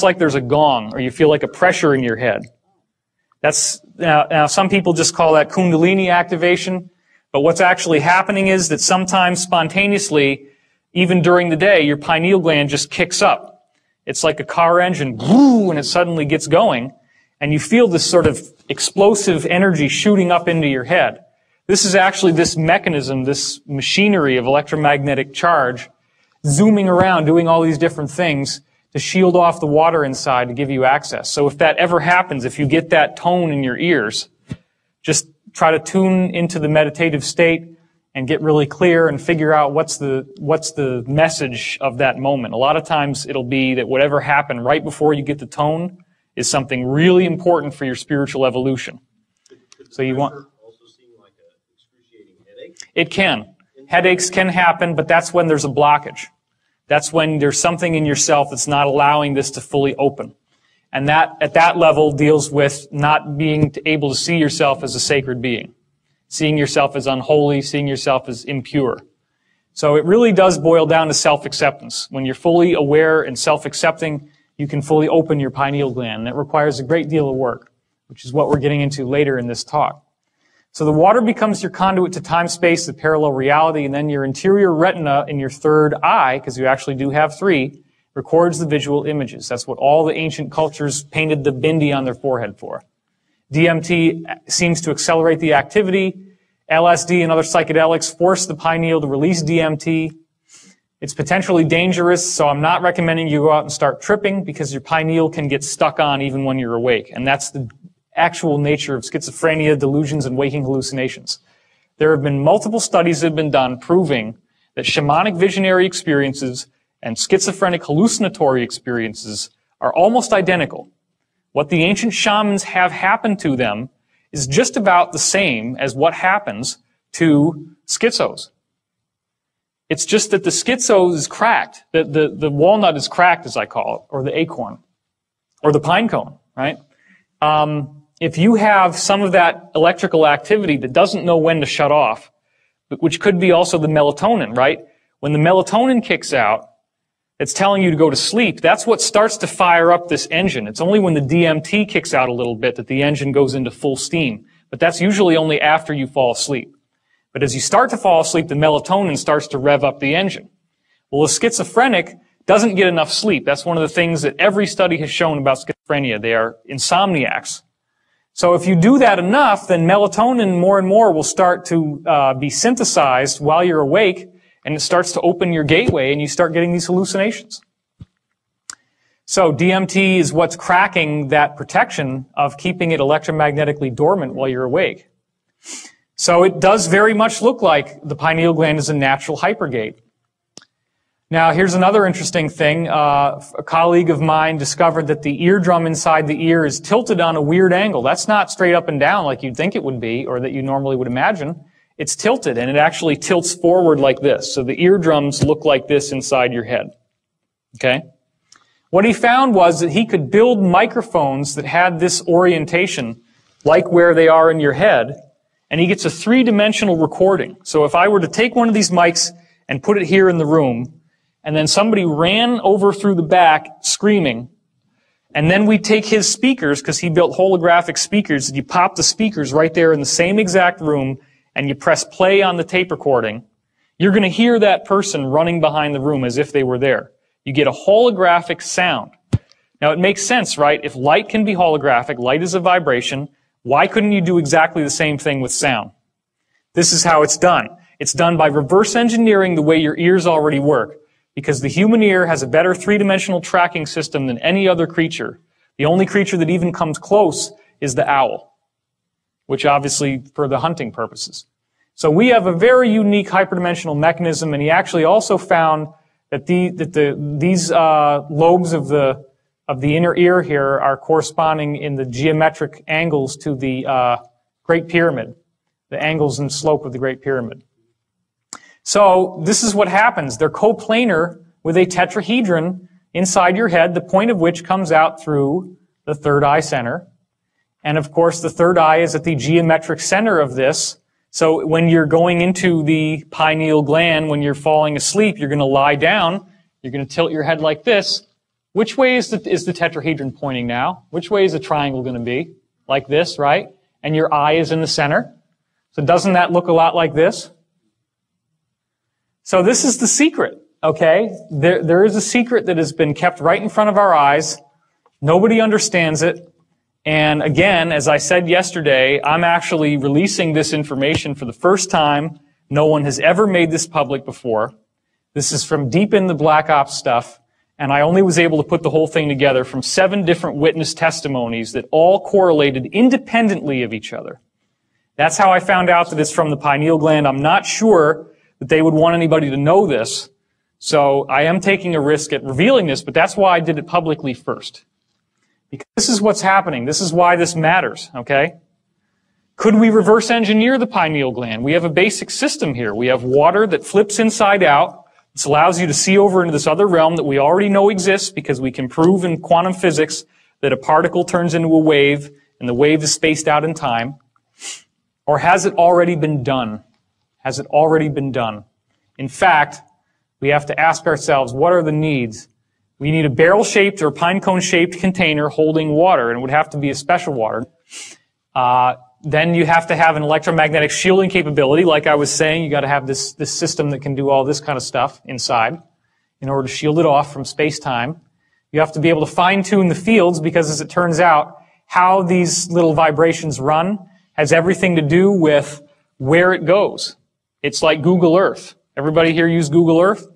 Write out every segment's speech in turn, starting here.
like there's a gong, or you feel like a pressure in your head. That's now some people just call that Kundalini activation, but what's actually happening is that sometimes spontaneously, even during the day, your pineal gland just kicks up. It's like a car engine, and it suddenly gets going, and you feel this sort of explosive energy shooting up into your head. This is actually this mechanism, this machinery of electromagnetic charge, zooming around, doing all these different things to shield off the water inside to give you access. So if that ever happens, if you get that tone in your ears, just try to tune into the meditative state and get really clear and figure out what's the message of that moment. A lot of times it'll be that whatever happened right before you get the tone is something really important for your spiritual evolution. So you want also seem like an excruciating headache? It can. Headaches can happen, but that's when there's a blockage. That's when there's something in yourself that's not allowing this to fully open. And that, at that level, deals with not being able to see yourself as a sacred being. Seeing yourself as unholy, seeing yourself as impure. So it really does boil down to self-acceptance. When you're fully aware and self-accepting, you can fully open your pineal gland. That requires a great deal of work, which is what we're getting into later in this talk. So the water becomes your conduit to time-space, the parallel reality, and then your interior retina in your third eye, because you actually do have three, records the visual images. That's what all the ancient cultures painted the bindi on their forehead for. DMT seems to accelerate the activity. LSD and other psychedelics force the pineal to release DMT. It's potentially dangerous, so I'm not recommending you go out and start tripping because your pineal can get stuck on even when you're awake. And that's the actual nature of schizophrenia, delusions, and waking hallucinations. There have been multiple studies that have been done proving that shamanic visionary experiences and schizophrenic hallucinatory experiences are almost identical. What the ancient shamans have happened to them is just about the same as what happens to schizos. It's just that the schizo is cracked. The walnut is cracked, as I call it, or the acorn, or the pine cone, right? If you have some of that electrical activity that doesn't know when to shut off, which could be also the melatonin, right? When the melatonin kicks out, it's telling you to go to sleep. That's what starts to fire up this engine. It's only when the DMT kicks out a little bit that the engine goes into full steam. But that's usually only after you fall asleep. But as you start to fall asleep, the melatonin starts to rev up the engine. Well, a schizophrenic doesn't get enough sleep. That's one of the things that every study has shown about schizophrenia. They are insomniacs. So if you do that enough, then melatonin more and more will start to be synthesized while you're awake, and it starts to open your gateway, and you start getting these hallucinations. So DMT is what's cracking that protection of keeping it electromagnetically dormant while you're awake. So it does very much look like the pineal gland is a natural hypergate. Now, here's another interesting thing. A colleague of mine discovered that the eardrum inside the ear is tilted on a weird angle. That's not straight up and down like you'd think it would be, or that you normally would imagine. It's tilted, and it actually tilts forward like this. So the eardrums look like this inside your head. Okay? What he found was that he could build microphones that had this orientation, like where they are in your head, and he gets a three-dimensional recording. So if I were to take one of these mics and put it here in the room, and then somebody ran over through the back screaming, and then we take his speakers, because he built holographic speakers, and you pop the speakers right there in the same exact room, and you press play on the tape recording, you're going to hear that person running behind the room as if they were there. You get a holographic sound. Now, it makes sense, right? If light can be holographic, light is a vibration, why couldn't you do exactly the same thing with sound? This is how it's done. It's done by reverse engineering the way your ears already work, because the human ear has a better three-dimensional tracking system than any other creature. The only creature that even comes close is the owl, which obviously for the hunting purposes. So we have a very unique hyperdimensional mechanism, and he actually also found that these lobes of the inner ear here are corresponding in the geometric angles to the Great Pyramid, the angles and slope of the Great Pyramid. So this is what happens. They're coplanar with a tetrahedron inside your head, the point of which comes out through the third eye center. And of course, the third eye is at the geometric center of this. So when you're going into the pineal gland, when you're falling asleep, you're going to lie down, you're going to tilt your head like this, Which way is the tetrahedron pointing now? Which way is the triangle going to be? Like this, right? And your eye is in the center. So doesn't that look a lot like this? So this is the secret, okay? There is a secret that has been kept right in front of our eyes. Nobody understands it. And again, as I said yesterday, I'm actually releasing this information for the first time. No one has ever made this public before. This is from deep in the Black Ops stuff. And I only was able to put the whole thing together from 7 different witness testimonies that all correlated independently of each other. That's how I found out that it's from the pineal gland. I'm not sure that they would want anybody to know this. So I am taking a risk at revealing this, but that's why I did it publicly first. Because this is what's happening. This is why this matters, okay? Could we reverse engineer the pineal gland? We have a basic system here. We have water that flips inside out. This allows you to see over into this other realm that we already know exists because we can prove in quantum physics that a particle turns into a wave and the wave is spaced out in time. Or has it already been done? Has it already been done? In fact, we have to ask ourselves, what are the needs? We need a barrel-shaped or pine cone-shaped container holding water, and it would have to be a special water. Then you have to have an electromagnetic shielding capability. Like I was saying, you got to have this system that can do all this kind of stuff inside in order to shield it off from space-time. You have to be able to fine-tune the fields because, as it turns out, how these little vibrations run has everything to do with where it goes. It's like Google Earth. Everybody here use Google Earth?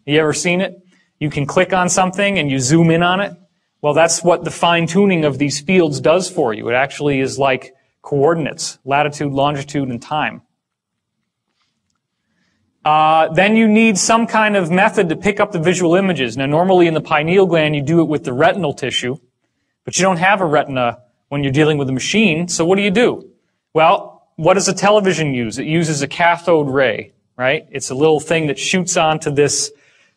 You ever seen it? You can click on something and you zoom in on it. Well, that's what the fine-tuning of these fields does for you. It actually is like coordinates, latitude, longitude, and time. Then you need some kind of method to pick up the visual images. Now, normally in the pineal gland, you do it with the retinal tissue, but you don't have a retina when you're dealing with a machine, so what do? Well, what does a television use? It uses a cathode ray, right? It's a little thing that shoots onto this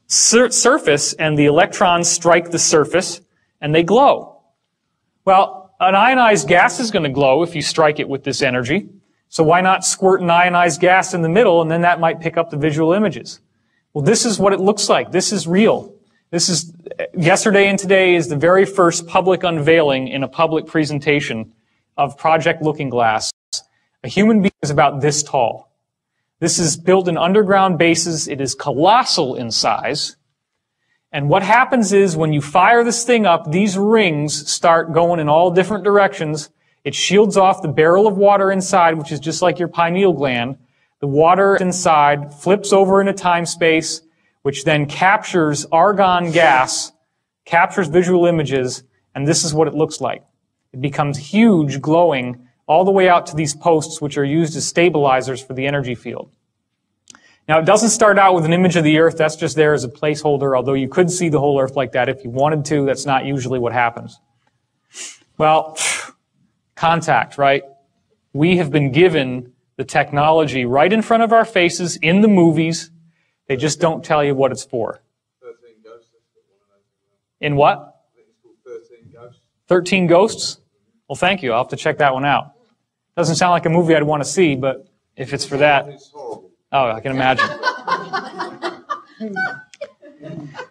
surface, and the electrons strike the surface, and they glow. Well, an ionized gas is going to glow if you strike it with this energy. So why not squirt an ionized gas in the middle, and then that might pick up the visual images? Well, this is what it looks like. This is real. Yesterday and today is the very first public unveiling in a public presentation of Project Looking Glass. A human being is about this tall. This is built in underground bases. It is colossal in size. And what happens is when you fire this thing up, these rings start going in all different directions. It shields off the barrel of water inside, which is just like your pineal gland. The water inside flips over into time-space, which then captures argon gas, captures visual images, and this is what it looks like. It becomes huge, glowing, all the way out to these posts, which are used as stabilizers for the energy field. Now, it doesn't start out with an image of the Earth. That's just there as a placeholder, although you could see the whole Earth like that if you wanted to. That's not usually what happens. Well, contact, right? We have been given the technology right in front of our faces in the movies. They just don't tell you what it's for. 13 ghosts. In what? I think it's called 13 ghosts. 13 Ghosts? Well, thank you. I'll have to check that one out. Doesn't sound like a movie I'd want to see, but if it's for that. It's horrible. Oh, I can imagine.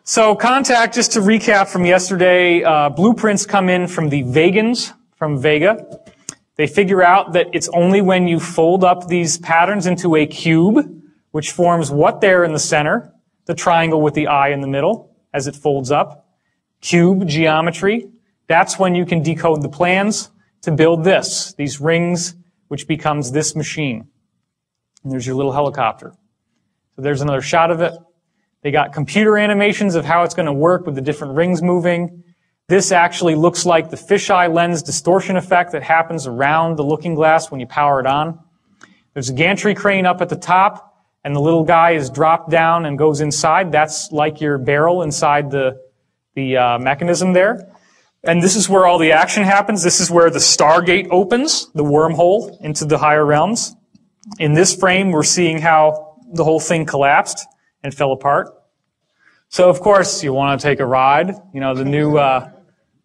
So contact, just to recap from yesterday, blueprints come in from the Vegans, from Vega. They figure out that it's only when you fold up these patterns into a cube, which forms what there in the center, the triangle with the eye in the middle, as it folds up. Cube geometry. That's when you can decode the plans to build this, these rings, which becomes this machine. And there's your little helicopter. So there's another shot of it. They got computer animations of how it's going to work with the different rings moving. This actually looks like the fisheye lens distortion effect that happens around the looking glass when you power it on. There's a gantry crane up at the top, and the little guy is dropped down and goes inside. That's like your barrel inside the mechanism there. And this is where all the action happens. This is where the Stargate opens, the wormhole into the higher realms. In this frame, we're seeing how the whole thing collapsed and fell apart. So, of course, you want to take a ride. You know, the new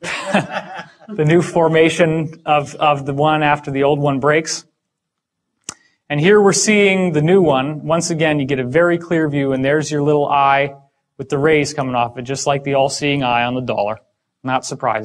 the new formation of the one after the old one breaks. And here we're seeing the new one. Once again, you get a very clear view, and there's your little eye with the rays coming off it, just like the all-seeing eye on the dollar. Not surprising.